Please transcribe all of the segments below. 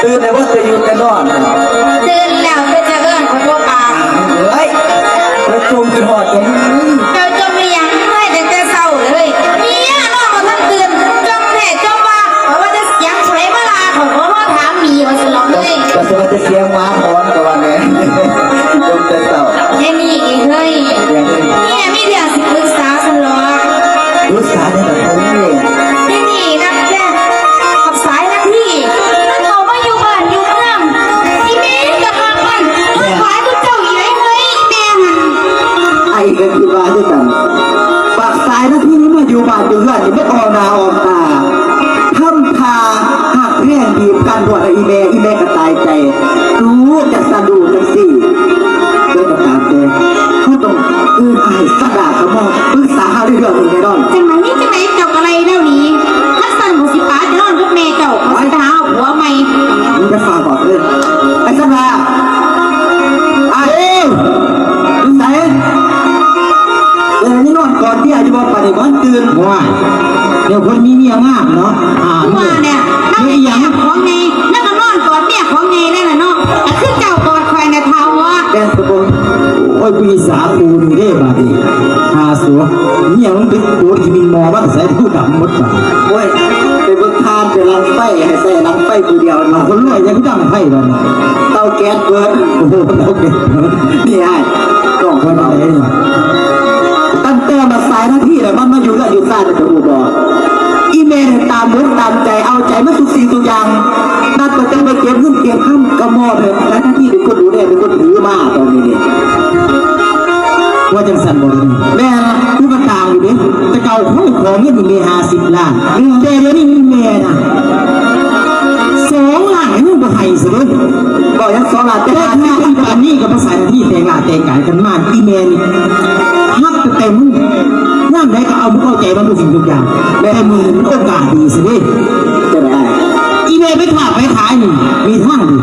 ตื่นเลยว่าจะอยู่กันนอนตื่นแล้วก็จะเลื่อนขอโทษปากเฮ้ยประชุมกันหอดตรงนี้เจ้าจมไม่ยังให้แต่เศร้าเลยเนี่ยน้องมาทั้งตื่นจมแท้จมว่าเพราะว่าจะเสียงสวยเวลาขอพ่อถามมีว่าสลองเลยก็สวัสดีเสียงม้าหอนกับวันนี้จมแต่เศร้ายังมีอีกเลยเนี่ยมีเรื่องสิปรึกษาสลองปรึกษาในแบบนี้นี่นักแค่ขับสายนักที่เขามาอยู่บ้านอยู่เมืองที่เมนกับทางมันมันขายทุกเจ้าอยู่ไหนเฮ้ยแม่หันไอ้ก็คือว่าด้วยกันปากสายหน้าที่นี้มาอยู่บ้านอยู่เรือนนี่ไม่ออกนาออกตาทำทาหักเรี่ยงบีบกันด่วนอีเมก็ตายใจรู้จะสะดุดจังสิด้วยประการเดียวเขาต้องไอ้สะดาเขามองปรึกษาหาเรื่องนี้แน่นอนจังไหนนี่จังไหนเจ้าอะไรเล่านี้ถ้าสั่นบุสิป้าจะนอนกับแม่เจ้าเขาจะหาหัวใหม่มึงจะฟังก่อนเลยไอ้สะดาไอ้มึงไหนนี่นอนก่อนที่อาจจะบอกปฏิบัติตื่นว่าเดี๋ยวคนมีเมียงามเนาะว่าเนี่ยนั่งแม่ของไงนั่งนอนกอดแม่ของไงได้ละเนาะแต่คือเจ้ากอดคอยในเท้าวะแกสกุลโอ้ยปีศาจปูนเด้บาดีหาสัวนี่ยังเป็นปูนที่มีมอว่าใส่ผู้ดำหมดบ่โอ้ยเป็นบนทานเป็นลังไฟให้ใส่ลังไฟตัวเดียวเราคนรวยยังดังไฟบ่เตาแก๊สเบิร์ดโอ้โหเตาแก๊สนี่ไอ้ต้องคนเอาเองตั้งแต่มาสายหน้าที่แล้วมันมาอยู่แล้วอยู่ซ่านจะรู้บ่อีเมลตามมุกตามใจเอาใจมาทุกสิ่งทุกอย่างนัดก็จะไปเก็บเงินเก็บข้ามกระมอเลยและหน้าที่เป็นคนดูแลเป็นคนถือมาตอนนี้เนี่ยว่าจังสันบอกแม่ผู้ประกาศอยู่ดิแต่เก่าเขาของเงินมี50 ล้านแต่เดี๋ยวนี้มีเมียนะ2 ล้านให้มึงไปให้สิเลยบอกยัง2 ล้านแต่ถ้าเป็นแบบนี้ก็ภาษาหน้าที่แต่งงานแต่งกายกันมาอีเมลฮักเต็มนั่งได้ก็เอาบุกเอาใจมันทุกสิ่งทุกอย่างแม่มือโอกาสดีสิจะได้อีเมลไปขาดไปขายนี่มีทางดี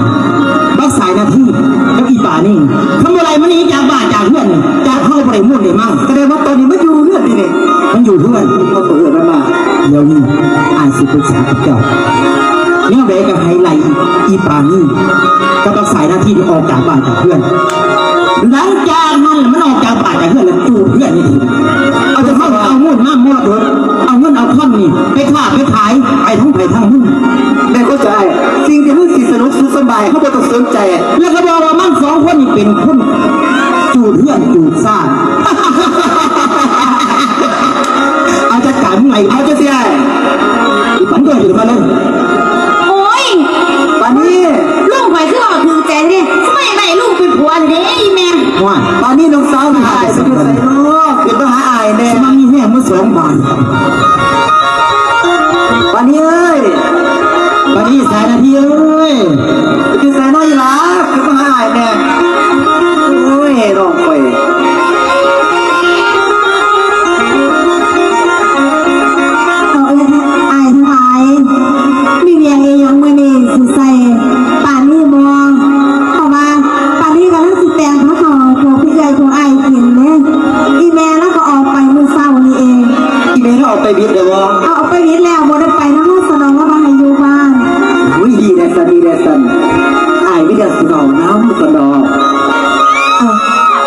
บักสายหน้าที่แล้วอีป่านี่ทำอะไรมันนี้จากบ้านจากเพื่อนจากเข้าไปมุ่งเลยมั่งแสดงว่าตอนนี้มันอยู่เพื่อนนี่เนี่ยมันอยู่เพื่อนเขาเปิดมันมาเดี๋ยวนี้อ่านสิปรึกษากับเจ้าเนี่ยแบกกับไฮไลท์อีป่านี่ก็บักสายหน้าที่ที่ออกจากบ้านจากเพื่อนหลังจากนั้นมันออกจากบ้านจากเพื่อนแล้วจูเพื่อนนี่ทีเอาจะเข้าเอามุ่นมากมั่วตัวเอาเงินเอาท่อนนี่ไปฆ่าไปขายไปทั้งไปทั้งมุ่นแต่เข้าใจสิ่งที่มันสิสนุกสุขสบายเขาไม่ต้องสนใจแล้วก็บอกว่ามัน2 คนนี่เป็นคนจูเพื่อนจูซ่าเอาจะการใหม่เขาจะเสียปันตัวอยู่มาเลยโอ้ยปันนี้ลูกไปคือออกถึงใจเนี่ยไม่ไม่ลูกเป็นผัวเลยแม่ว่าตอนนี้น้องสาวหายไปอยู่ใส่ลูกเกิดมาหาอายแน่มันมีแห่เมื่อ2 บาทปันนี้เอ้ยปันนี้สายนาทีเอ้ยคือสายน้อยละเกิดมาหาอายแน่โอ้ยร้องไปเอาเลยอายทั้งหลายมีเมียเองยังไม่ได้สุดใส่ป่านนี้มองเพราะว่าป่านนี้ก็ต้องสิแตงพระของพี่ใหญ่ของอายกินเนี่ยอีแม่แล้วก็ออกไปมื้อเช้านี้เองอีเมลออกไปบิดเลยวะเอาไปบิดแล้วบ่ได้ไปทั้งสนองว่ามาให้อยู่บ้านอุ้ยดีแน่สันดีแน่สันอายไม่ได้สนองน้ำสนอง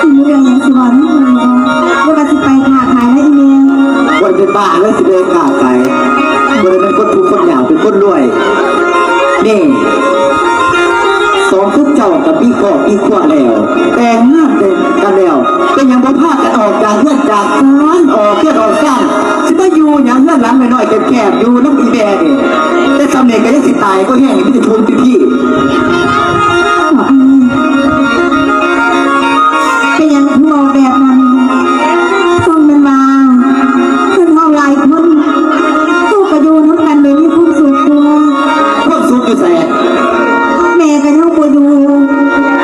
มีเรื่องยังสิวันว่าจะไปค้าขายแล้วอีเมลวันเป็นบ้าแล้วสิเลยขาดไปวันเป็นคนทุกคนอยากเป็นคนรวยนี่2 ทุกเจ้ากับพี่ก็พี่ขวดแล้วแต่งงานกันแล้วก็ยังบ่พากันออกจากเพื่อนจากร้านออกเพื่อนออกซ่านสิมาอยู่อย่างเพื่อนหลังหน่อยๆแคบๆอยู่น้ำอีแม่นี่แต่สำเร็จก็ยังสิตายก็แห้งไม่ได้ทุนพี่เป็นยังมองแบบนั้นส่งมันมาขึ้นเท่าไรคนสู้กระยูน้ำกันเลยมีผู้สุขตัวความสุขอยู่แสนแม่กันเท่าปัวดู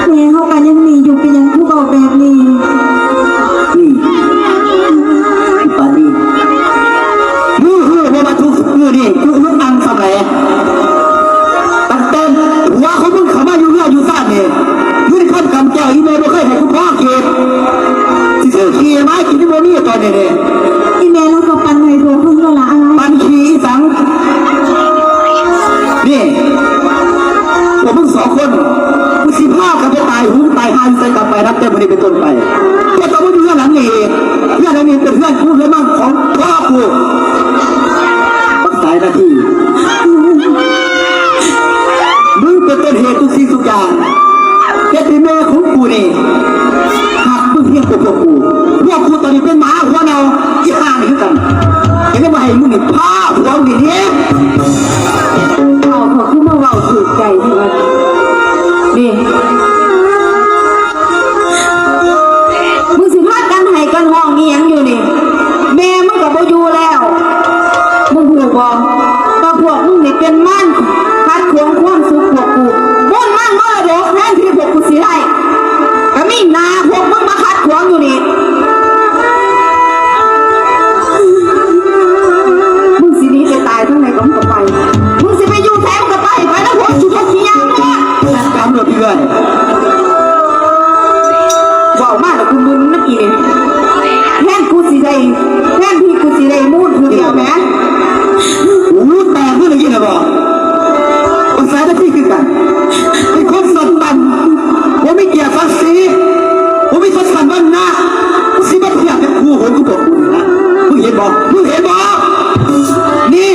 แม่เข้ากันยังมีอยู่เป็นยังผู้บอกแบบนี้นี่ปานีมือว่ามาทุกมือนี่ทุกอังสมัยตั้งแต่หัว สองคนกูสิพากันไปตายหูตายหายใส่กลับไปรับเจ้าบริเป็นต้นไปก็ต้องมาดูเรื่องหลังนี้เรื่องหลังนี้เป็นเรื่องกูเลยมั่งของพ่อกูปักสายนาทีมึงเป็นต้นเหตุทุกสิ่งทุกอย่างแค่ที่แม่ของกูนี่หักมึงเพียงตัวกูพวกกูตอนนี้เป็นหมาหัวเนาอีห่านี่กันยังไม่มาให้มึงนี่พาหัวมึงนี่ เอาขอขึ้นมาเว้าถือใจที่ว่านี่มึงสิพากันให้กันห้องอีหยังอยู่นี่แม่มึงก็บ่อยู่แล้วมึงหูบ่ก็พวกมึงนี่เป็นมันคัดขวางความสุขพวกกูมุ่นมั่งมรดกแทนที่พวกกูสิได้ก็มีหน้าพวกมึงมาคัดขวางอยู่นี่มึงสิหนีไปตายทั้งไหนก็มึงก็ไปมึงสิไปอยู่แถมก็ไปไปแล้วพวกชุดขี้ยางเนี่ย จัดการหมดเพื่อน ว้าวมากแล้วกูมึนนักอีเนี่ยแทนกูสิได้แทนที่กูสิได้มูดคือเดียวแหม หูแตกเพื่อนกินหรอบอกภาษาที่คือกันเป็นคนสันตันผมไม่เกี่ยวกับสีผมไม่สันตันบ้านหน้าสิบ้านเพียงแต่กูผมกูบอกคุณนะมึงเห็นบอกมึงเห็นบอกนี่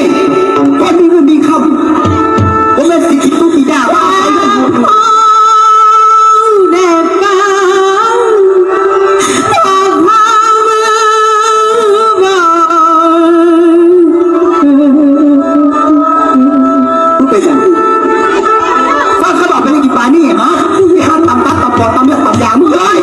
ก่อนมีเงินมีคำผมเป็นสิทธิ์ทุกทีด่าว่าใครก็หมด แน่ฟังพาพามาบอก กูเป็นยังฟังเขาบอกเป็นกี่ปานี่ฮะมีคำตำตัดตำปอดตำเลือดตำยางมึงเลย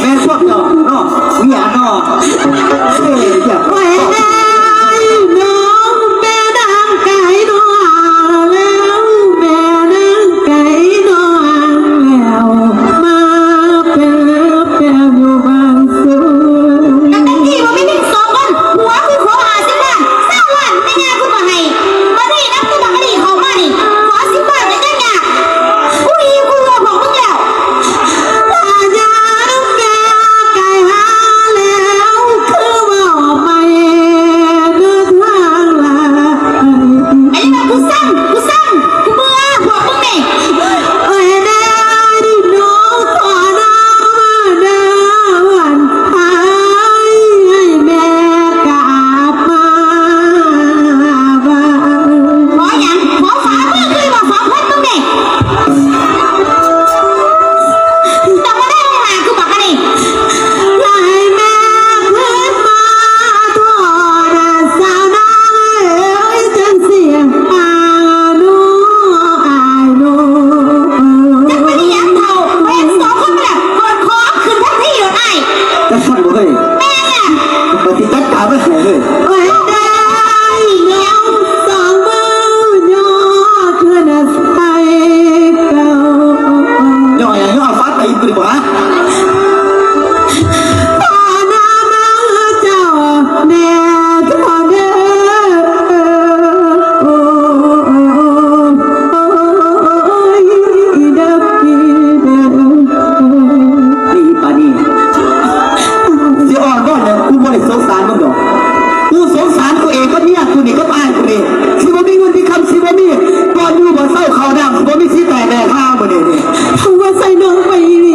แม่ชอบเนาะเนาะวิญญาณเนาะอย่า ไว้ได้น้องแม่นางไก่นอนแล้วแม่นางไก่นอนแล้วมาเป็นอยู่บางส่วนตั้งแต่ที่ว่าไม่ถึง2 คนหัวคือขอ50 ล้านสร้างล้านไม่งานกูมาให้มาที่นับกูมาให้เขามานี่ขอ10 บาทเลยกันเนี่ยกูอีกูรอของมึงแล้วตาจานแม่ไก่หาแล้วคือว่าไปเดินทางลาไอ้นี่กูสั่งกูเบื่อพวกมึงนี่เอ้ยได้ดิน้องขอน้ำมาดาวันหายให้แม่กลับมาบ้านขออย่างขอฝามือคือว่า2 คนมึงนี่แต่ว่าได้หาคือบอกกันนี่ไล่แม่ขึ้นมาทอดสาวนางเอ้ยจนเสียงอาโนอาโนจะไปเลี้ยงเท่าเป็น2 คนเนี่ยกดคอขึ้นทันทีเลยไอ้ จะสั่นบ่เลย แม่เนี่ย ปฏิจัดการไม่เสียเลย เอ้ยได้น้อง2 มือยอขึ้นไปเก่า ย่ออย่างย่อฟ้าไปอีกดีกว่า พานานาเจ้าแม่ทุกคนเด้อโอ้ยเด้อพี่เด้อ นี่ปานี่สิอ่อนก่อนเนี่ยกูบ่ได้สงสารมึงดอกกูสงสารตัวเองก็เนี่ยกูนี่ก็ตายกูนี่สิบ่มีเงินที่คำสิบ่มีก่อนอยู่บ่เศร้าเขาดำสิบ่มีสิแต่แดกข้าวบ่เนี่ย เขาว่าใส่น้องไปนี่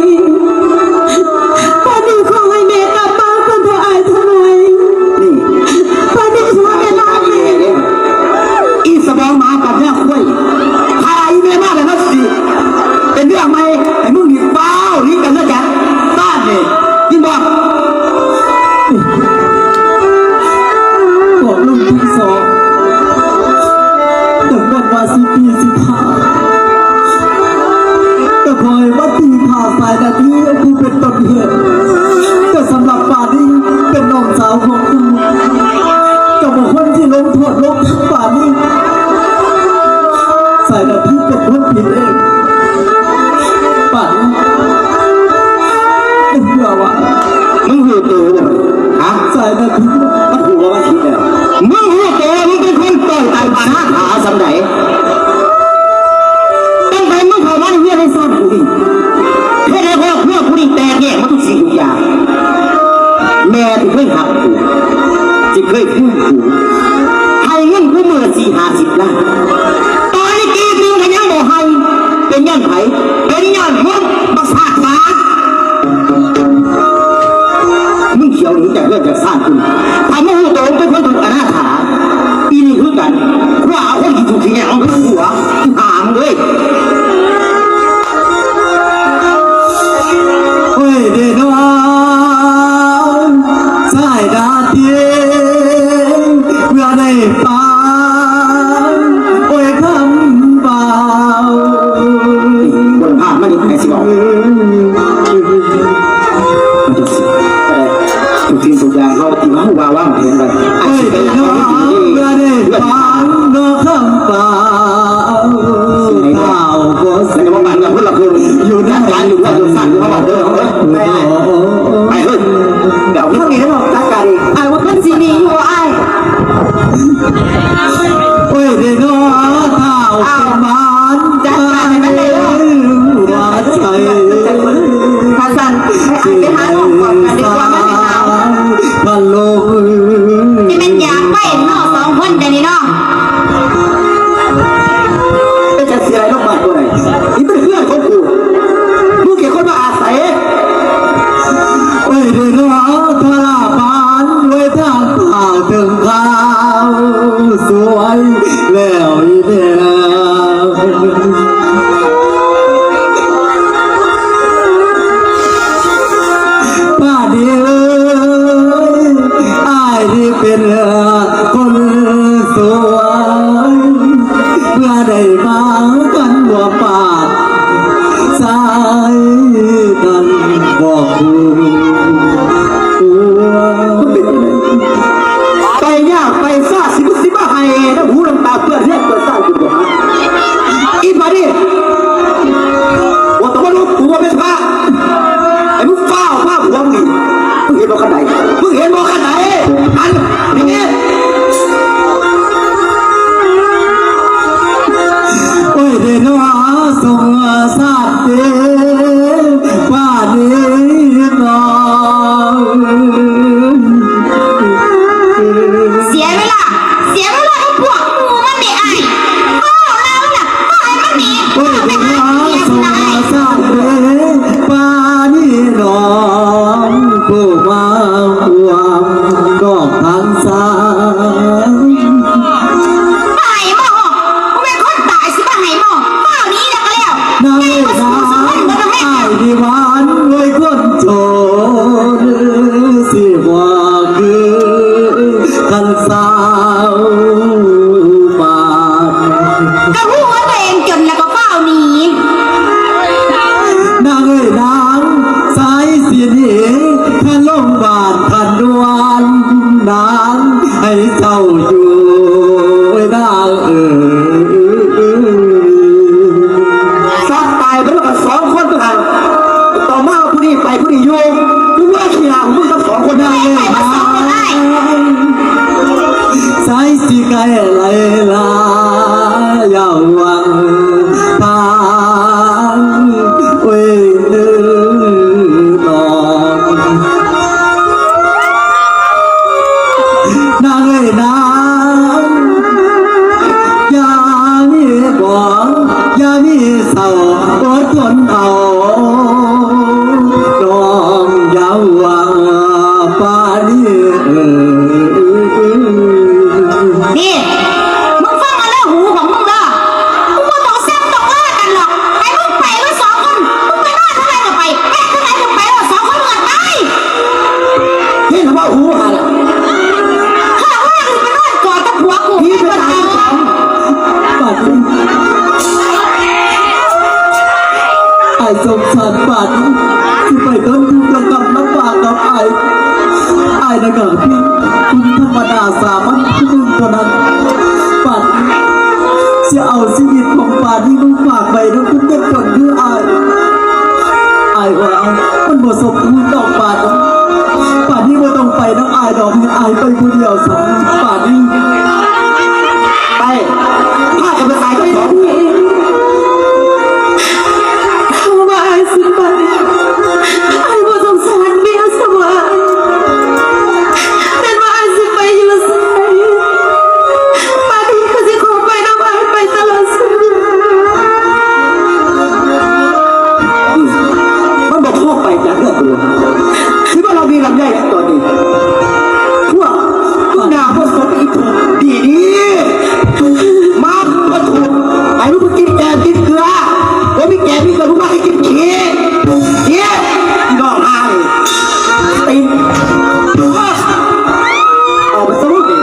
ายนะคุณมันหัวมันคิดแล้วมึงหัวโตมึงเป็นคนต่อยตายปานาขาสำไหนตั้งแต่มึงเข้ามาในเวียนในซ่อนกูดิแค่ได้พ่อเพื่อกูดิแตกแยกมาทุกสิ่งทุกอย่างแม่ที่เคยหักกูที่เคยพูดกูให้เงินกูมือ40-50 ล้านตอนนี้กี่ปีกันยังบ่ให้เป็นยันไผเป็นยันมึงบักซาดบาดมึงเขียวหนีจากเรื่องจากสร้างคุณทำให้หูโตเป็นคนถูกอนาถาปีนี้คือกันว่าเอาคนที่ถูกขี้แง่เอาไปหัวหามเลยเฮ้ยเด็กน้องสายดาเตียงเพื่อได้ฟังโอ้ยคำเบาบนภาพมันนี่ใครสิบอกทุกสิ่งทุกอย่างเขาที่มาว่าว่างเห็นกันไอ้สิ่งที่เขาไม่ดีเลยฟังนกคำเปล่าข่าวก็สิ่งว่ามันกับพวกเราคืออยู่ด้านหลังอยู่ด้านสั่งเขาบอกเด้อไปเฮ้ยเดี๋ยวพวกนี้ต้องจัดการไอ้ว่าเป็นซีนีอยู่ไอ้โอ้ยเดี๋ยวข่าวเป็นมันจัดการให้มันเลยว่าใจภาษาไปหาหลวงก่อนกันดีกว่ามันเป็นหนาวพันโลนี่มันอยากไปเนาะ2 คนแต่นี่เนาะไม่จะเสียอะไรต้องมาตัวไหนนี่เป็นเพื่อนของกูมึงเกี่ยวคนมาอาศัยโอ้ยเดี๋ยวทลาพานด้วยทางข่าวถึงข่าวสวยแล้วอีเดียวป้าดีไอ้ที่เป็นคนสวยเมื่อได้มากันหัวปากสายกันบอกไปยากไปซาสิบ้าให้น้ำหูน้ำตาเพื่อนเรียกเปิดสร้างคุณบ่ฮะอีมาดิว่าตัวลูกกูว่าเป็นพระไอ้มึงฟ้าหัวมึงมึงเห็นบอกขนาดไหนมึงเห็นบอกขนาดไหนอันอย่างนี้โอ้ยเดี๋ยวส่งสาดเด้ป้าดีน้องเสียเวลาให้พวกกูมันไม่อายก็เราน่ะก็ให้มันหนี โอ้ย ไม่ เดี๋ยว อายเมีย ส่ กู ง ได้ สาดเด้ป้าดีน้องผู้มาห่วงดอกทางซ้าย ตายหมอกูเป็นคนตายสิบ้าไหนหมอเปล่านี้แล้วก็แล้ว นาง ไง เอ๋ กู ย สู้ นา สุดมันก็ไม่ ไอ้ดีหวานรวยคนโจรสิว่าคือกันสาวบาน ก็รู้ว่าตัวเองจนแล้วก็เปล่านี้ นางเอ๋ยนางสายเสียดีท่านลงบาทท่านดวนนางให้เจ้าอยู่นางเอ๋ยสักตายไปแล้วกับ2 คนต่างต่อมาผู้นี้ไปผู้นี้อยู่กูว่าขี้หามึงทั้ง2 คนได้เลย ไปมาสองคนได้ สายสิไกลไหลลายาววังทางเว้ยนอนนางเอ้ยนางอย่ามีบ่อย่ามีเศร้าอดทนเอาน้องอย่าหวังป่านี้ นี่มึงฟังมาแล้วหูของมึงเด้อมึงบ่ต้องแซ่บต้องล่ากันหรอกไอ้มึงไปมา2 คนมึงไปนอนเท่าไหร่ก็ไปแม่เท่าไหร่ก็ไปแล้ว2 คนมึงก็ตาย เห็นว่าหูหัน ข้าว่ามึงไปนอนกอดกับผัวกู พี่ มึง เป็น ก็ ทา ตาง ย ปัดไอ้สงสารปัดที่ไปต้นทุกข์กับลำบากกับไอ้นะครับพี่คุณธรรมดาสามัญที่มึงเท่านั้นปัดจะเอาชีวิตของปัดที่มึงฝากไปแล้วคุณเป็นคนคือไอ้ว่ามันบ่สมควรดอกปัดที่บ่ต้องไปน้ำไอ้ดอกแห จากเรื่องตัวคิดว่าเรามีลำไยตอนนี้พวกหน้าพวกสมอีกดีมาพวกถูกไอ้ลูกกินแกงกินเกลือแล้วมีแกงมีเกลือลูกมาให้กินเคี้ยน้องมาเลยตีนออกมาสรุปดิ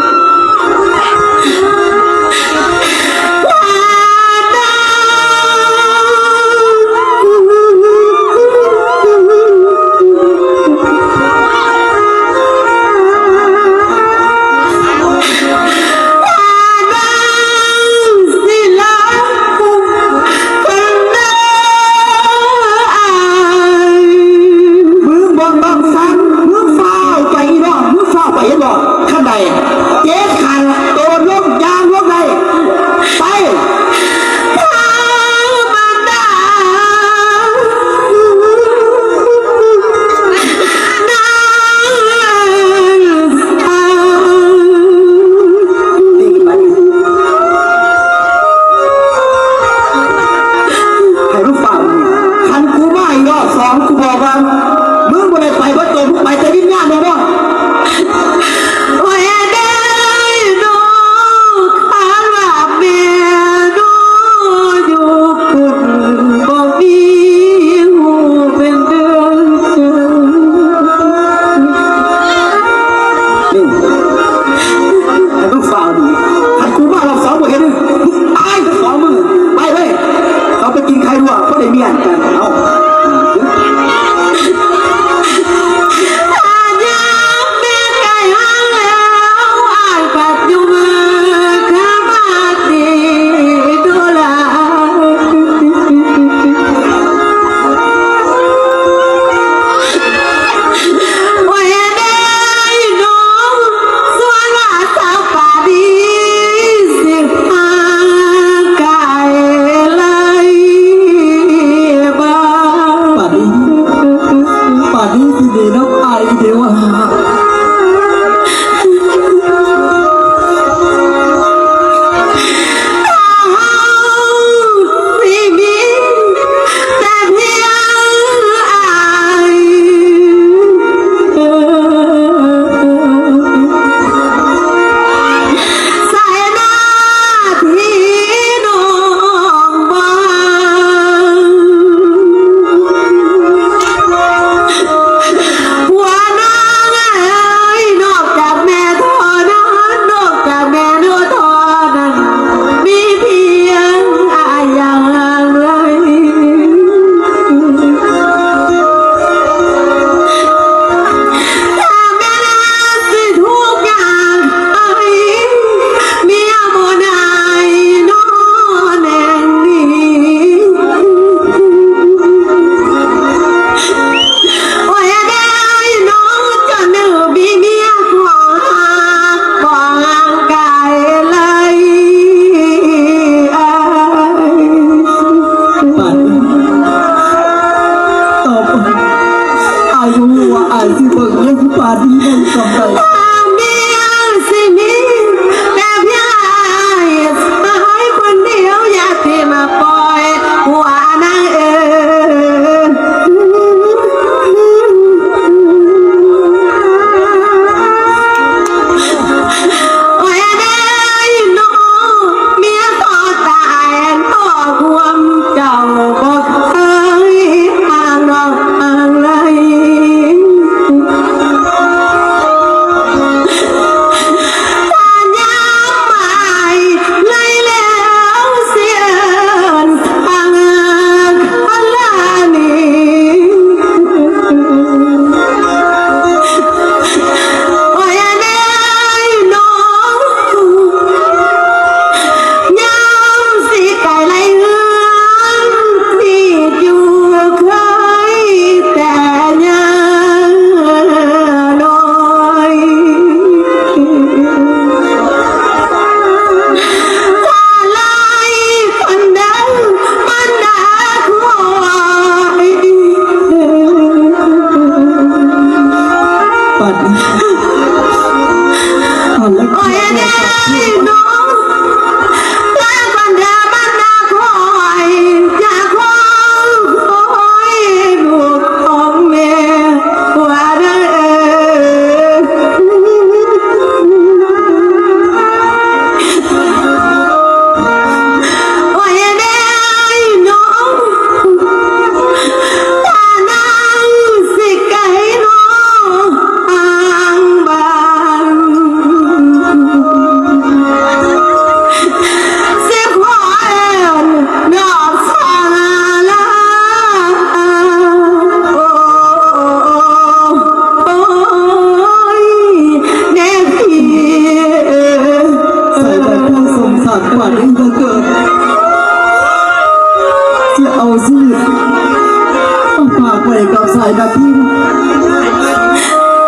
กับสายนาที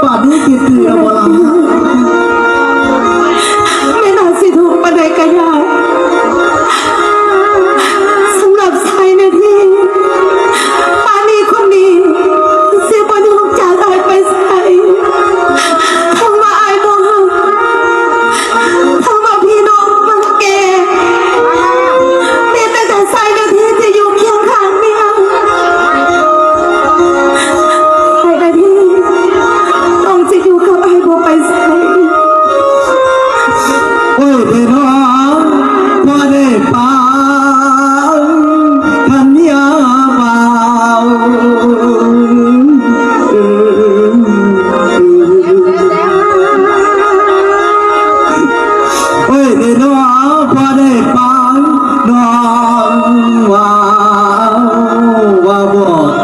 ป่านนี้กินดีแล้วบ่ล่ะ ไม่น่าสิถูกปานใดก็ได้สำหรับชายนาทีปานีคนนี้เสียประโยชน์จากอายไปใส่ทำมาอายบ่ฮักทำมาพี่น้องมันแก่มีแต่ชายนาทีจะอยู่เคียงข้างเมียชายนาทีต้องจะอยู่กับอายบ่ไปใส่ โอ้ยเด้อน้องพอได้ปานคันยาเบาโอ้ยเด้อน้องพอได้ปานน้องว่าบ่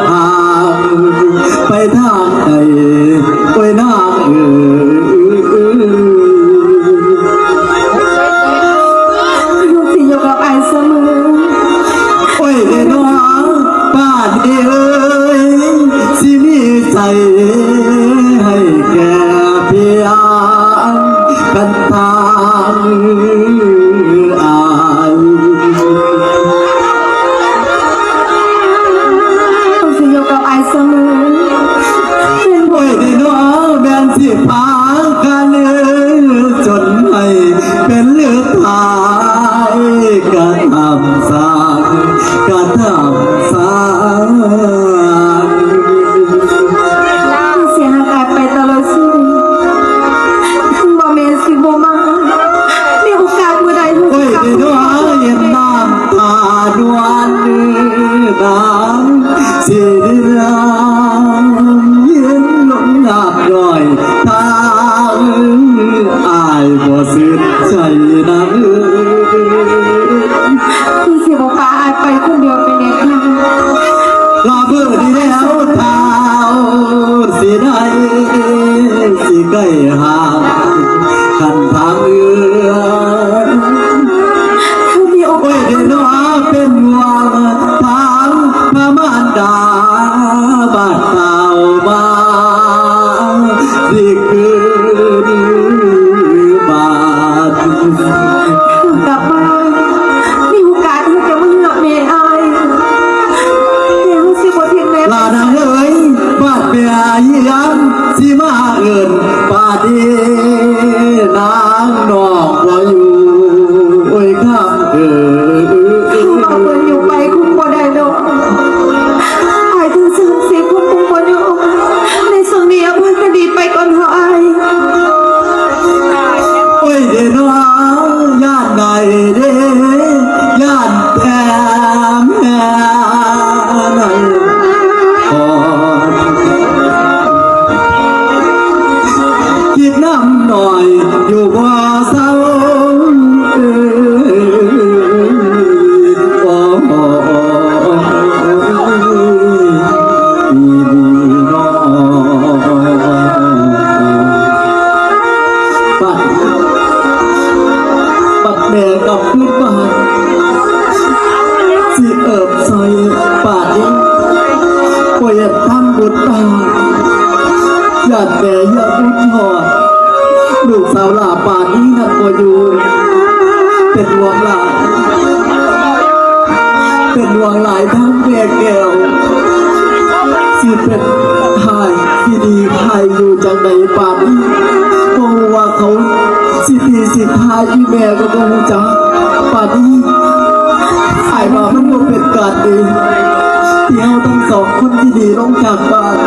ทางไปทางใดไปนางลูกสิอยู่กับไอ้เสมอ โอ้ยเด้อน้องบ้านเอ้ยสิมีใจให้แก่เพียงกันทางอาย ลูกสิอยู่กับไอ้เสมอเป็นผู้ โอ้ยเด้อน้องแม่นสิพากันจนให้เป็นเลือดตายกันทำสร้างกันทำสร้าง เสียหายไปตลอดชีวิตบ่แม่นสิบ่มามีโอกาสเมื่อใดลูก โอ้ย กลับ เด้อน้องเห็นน้ำตาดวนน้ำสิน้ำเย็นลงหนับหน่อยทางอายบ่สิ้นใจนะ พี่สิบ่พาอายไปคนเดียวไปเด็ดขาด รอเพื่อดีแล้วเท้าสิได้สิใกล้ห่างกันทางเอื้อ ถ้ามีโอ โอ้ กาย ส เด้อน้องเป็นห่วงทางพระมารดาบ้านเก่ามาสิคืนบาท กลับมามีโอกาสที่จะมาเลือกแม่อายแม่รู้สิบ่ทิ้งแม่ ลาดังเอ้ยบาดเบียยี่ยังสิมาเอินปาดีนางนอกว่าอยู่โอ้ยข้ามเอิน เราเดินอยู่ไปคุ้มบ่ได้ดอกอายถึงซึ่งสิคุ้มบ่อยู่ในส่วนนี้อภัยคดีไปก่อนเถอะอาย โอ้ยเด้อน้องย่านไหนเด้ย่านแถมแม่ไหนก่อนคิดน้ำหน่อยอยู่บ่เศร้าโอ้อีดีน้องปัดแม่กับขึ้นบ้านสิเอิบใส่ปาดนี้ป่วยทำบุญตาญาติแม่ญาติบุญทอดลูกสาวหลาปาดนี้นักบ่อยู่เป็นห่วงหลานเป็นห่วงหลายทั้งแม่แก้วสิเป็นหายที่ดีหายอยู่จังใดปาดนี้เพราะว่าเขาสิดีสิทายอีแม่ก็คงจะปาดนี้หายมามันบ่เป็นการดีที่เราทั้งสองคนที่ดีลงจากบ้าน